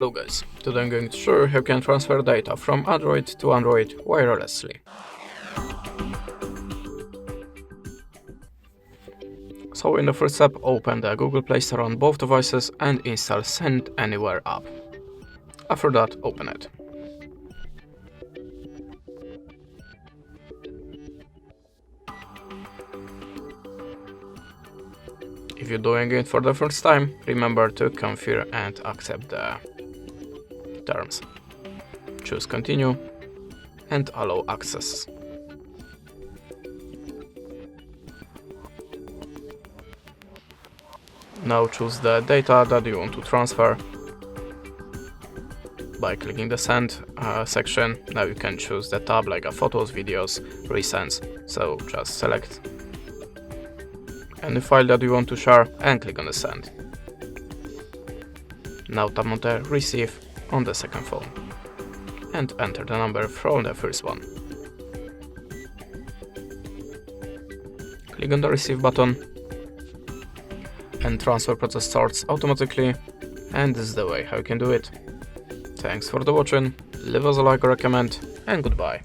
Hello guys, today I'm going to show you how you can transfer data from Android to Android wirelessly. So in the first step, open the Google Play Store on both devices and install Send Anywhere app. After that, open it. If you're doing it for the first time, remember to confirm and accept the terms. Choose Continue and allow access. Now choose the data that you want to transfer by clicking the Send section. Now you can choose the tab like Photos, Videos, Recents. So just select any file that you want to share and click on the Send. Now tap on the Receive on the second phone and enter the number from the first one. Click on the Receive button and transfer process starts automatically, and this is the way how you can do it. Thanks for the watching, leave us a like or a comment, and goodbye.